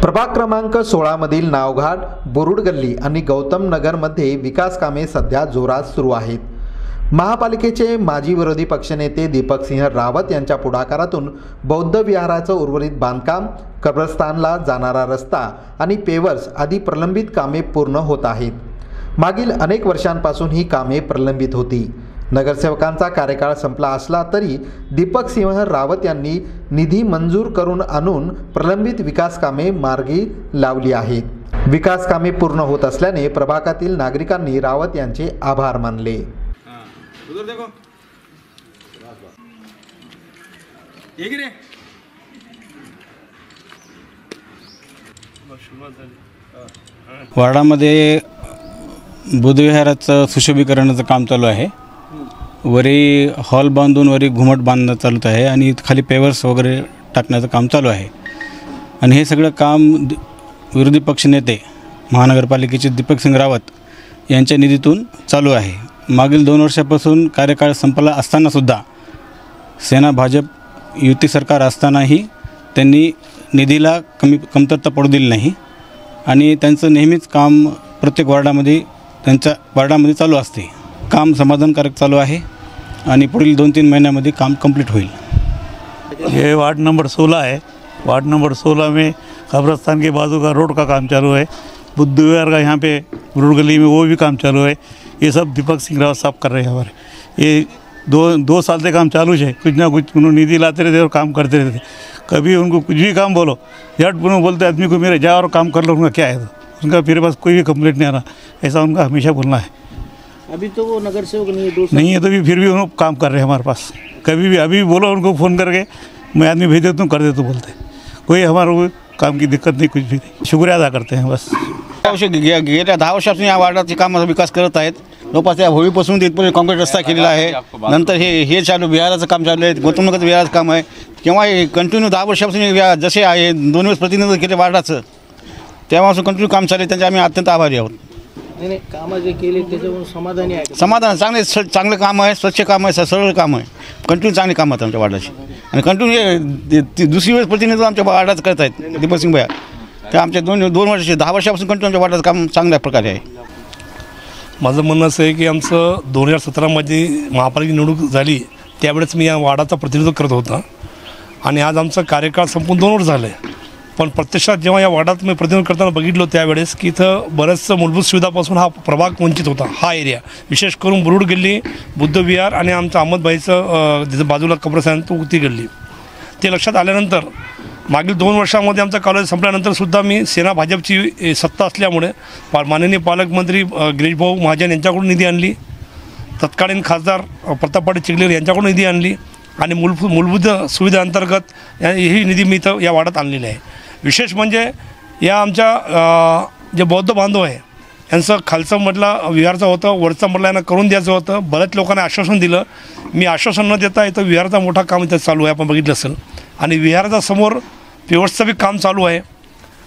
प्रभाग क्रमांक 16 मधील नावघाट, बोरुड गल्ली आणि गौतम नगरमध्ये विकास कामे सध्या जोरात सुरू आहेत। महापालिकेचे माजी विरोधी पक्षनेते दीपक सिंह रावत यांच्या पुढाकारातून बौद्ध विहाराचं उर्वरित बांधकाम, कब्रस्तानला जाणारा रस्ता आणि पेवर्स आदी प्रलंबित कामे पूर्ण होत आहेत। मागील अनेक वर्षांपासून ही कामे प्रलंबित होती। नगरसेवकांचा कार्यकाळ संपला असला तरी दीपक सिंह रावत यांनी निधी मंजूर करून आणून प्रलंबित विकास कामे मार्गी लावली आहेत। विकास कामे पूर्ण होत असल्याने प्रभागातील नागरिकांनी रावत यांचे आभार मानले। वार्डामध्ये बुद्धविहाराचं सुशोभीकरणाचं काम चालू आहे। वरी हॉल बांधून वरी घुमट बांधणं चालू आहे आणि खाली पेवर्स वगैरे टाकण्याचं काम चालू आहे। आणि हे सगळं काम विरोधी पक्षनेते महानगरपालिकेचे दीपक सिंह रावत यांच्या निधीतून चालू आहे। मागील 2 वर्षापासून कार्यकाळ संपला असतानासुद्धा सेना भाजप युती सरकार असतानाही त्यांनी निधीला कमतरता पडू दिली नाही आणि त्यांचं नेहमीच काम प्रत्येक वार्डामध्ये त्यांच्या वार्डामध्ये चालू असते। काम समाधानकारक चालू आहे आणि पुढील 2-3 महीनों काम कंप्लीट होईल। ये वार्ड नंबर 16 है। वार्ड नंबर 16 में कब्रस्तान के बाजू का रोड का काम चालू है। बुद्ध विहार का यहाँ पे रोड गली में वो भी काम चालू है। ये सब दीपक सिंह रावत साहब कर रहे हैं हमारे। ये दो साल से काम चालू है। कुछ ना कुछ उन्होंने निधि लाते रहते और काम करते रहते। कभी उनको कुछ भी काम बोलो झट उन्होंने बोलते आदमी को मेरे जा और काम कर लो, उनका क्या है, तो उनका मेरे पास कोई भी कंप्लेंट नहीं आ रहा। ऐसा उनका हमेशा बोलना है। अभी तो वो नगर सेवक नहीं है तो भी फिर भी उन्होंने काम कर रहे हैं हमारे पास। कभी भी अभी बोलो उनको फ़ोन करके, मैं आदमी भेज देता हूँ, कर देता हूँ, बोलते कोई हमारा काम की दिक्कत नहीं, कुछ भी नहीं। शुक्रिया अदा करते हैं बस। गेल्या 10 वर्षापासून या वार्डाचे कामाचा विकास करत आहेत। जवळपास या होळीपासून तिथपर्यंत काँक्रीट रस्ता केलेला आहे। नंतर हे चालू विहाराचं काम चालू आहे, गौतम नगर विहाराचं काम आहे। तेव्हा हे कंटिन्यू 10 वर्षापासून जसे आहे 2 वेळेस प्रतिनिधित्व केले वार्डाचं, तेव्हापासून कंटिन्यू काम चालू आहे। त्यांचे आम्ही अत्यंत आभारी आहोत। नाही कामं जे केले त्याच्यावरून समाधानी आहे। समाधान चांगले काम आहे, स्वच्छ काम आहे, सरळ काम आहे। कंटिन्यू चांगले काम आहेत आमच्या वार्डाची आणि कंटिन्यू दुसरी वेळेस प्रतिनिधित्व आमच्या वार्डाचं करत आहेत दीपक सिंह भैया। तर आमच्या 2 वर्ष 10 वर्षापासून कंटिन्यू आमच्या वार्डाचं काम चांगल्या प्रकारे आहे। माझं म्हणणं असं आहे की आमचं 2017 मध्ये महापालिका निवडणूक झाली त्यावेळेस मी या वार्डाचं प्रतिनिधित्व करत होता आणि आज आमचा कार्यकाळ संपून 2 वर्ष झाले। पण प्रत्यक्षात जेव्हा या वार्डात मी प्रतिनिधित्व करताना बघितलं त्यावेळेस की इथं बऱ्याचशा मूलभूत सुविधापासून हा प्रभाग वंचित होता। हा एरिया विशेष करून बोरुड गल्ली, बुद्ध विहार आणि आमचं अहमदभाईचं जिथं बाजूला कब्रस्तान तो उती गल्ली, ते लक्षात आल्यानंतर मागील 2 वर्षामध्ये आमचा कॉलेज संपल्यानंतरसुद्धा मी सेना भाजपची सत्ता असल्यामुळे माननीय पालकमंत्री गिरीशभाऊ महाजन यांच्याकडून निधी आणली, तत्कालीन खासदार प्रताप पाटील चिखलीकर यांच्याकडून निधी आणली आणि मूलभूत सुविधा अंतर्गत ही निधी मी इथं या वार्डात आणलेली आहे। विशेष म्हणजे या आमच्या जे बौद्ध बांधव आहे यांचं खालचं म्हटलं विहारचं होतं, वरचं म्हटलं यांना करून द्यायचं होतं। बऱ्याच लोकांना आश्वासन दिलं, मी आश्वासन न देता इथं विहाराचा मोठा काम इथं चालू आहे, आपण बघितलं असेल। आणि विहाराच्या समोर पेवर्सचं बी काम चालू आहे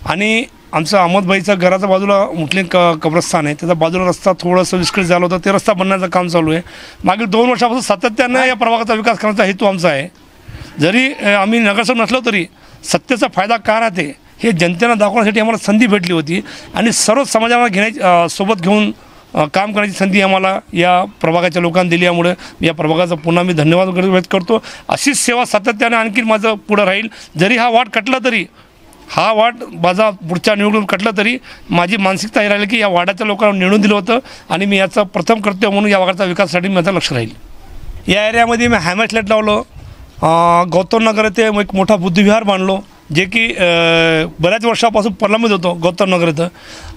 आणि आमचं अहमदभाईचं घराच्या बाजूला मुस्लिम कब्रस्तान आहे, त्याच्या बाजूला रस्ता थोडंसं विस्कळीत झालं होतं, ते रस्ता बनण्याचं काम चालू आहे। मागील 2 वर्षापासून सातत्यानं या प्रभागाचा विकास करण्याचा हेतू आमचा आहे। जरी आम्ही नगरसेवक नसलो तरी सत्तेचा फायदा का राहते हे जनतेला दाखवण्यासाठी आम्हाला संधी भेटली होती आणि सर्व समाजाला सोबत घेऊन काम करण्याची संधी आम्हाला या प्रभागाच्या लोकांनी दिल्यामुळे या प्रभागाचा पुन्हा मी धन्यवाद व्यक्त करतो। अशीच सेवा सातत्याने आणखी माझं पुढं राहील। जरी हा वार्ड कटला तरी, हा वार्ड माझा पुढच्या निवडणूक कटला तरी माझी मानसिकता ही राहिली की या वार्डाच्या लोकांना निवडून दिलं होतं आणि मी याचा प्रथम कर्तव्य म्हणून या वार्डाच्या विकासासाठी माझं लक्ष राहील। या एरियामध्ये मी हॅमर्स लाईट लावलं, गौतम नगर येथे एक मोठा बुद्धविहार बांधलो जे की बऱ्याच वर्षापासून प्रलंबित होतो। गौतम नगर इथं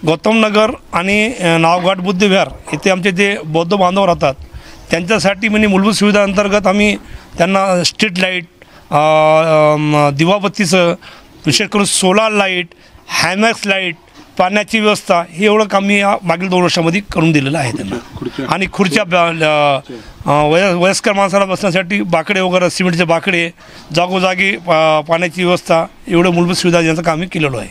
गौतम नगर आणि नावघाट बुद्धविहार इथे आमचे जे बौद्ध बांधव राहतात त्यांच्यासाठी म्हणजे मूलभूत सुविधा अंतर्गत आम्ही त्यांना स्ट्रीट लाईट, दिवाबत्तीचं, विशेष करून सोलार लाईट, हॅमॅक्स लाईट, पाण्याची व्यवस्था हे एवढं काम मी मागील 2 वर्षामध्ये करून दिलेलं आहे त्यांना। आणि खुर्च्या वयस्कर माणसाला बसण्यासाठी बाकडे वगैरे सिमेंटचे बाकडे, जागोजागी पाण्याची व्यवस्था, एवढं मूलभूत सुविधा यांचं काम मी केलेलं आहे।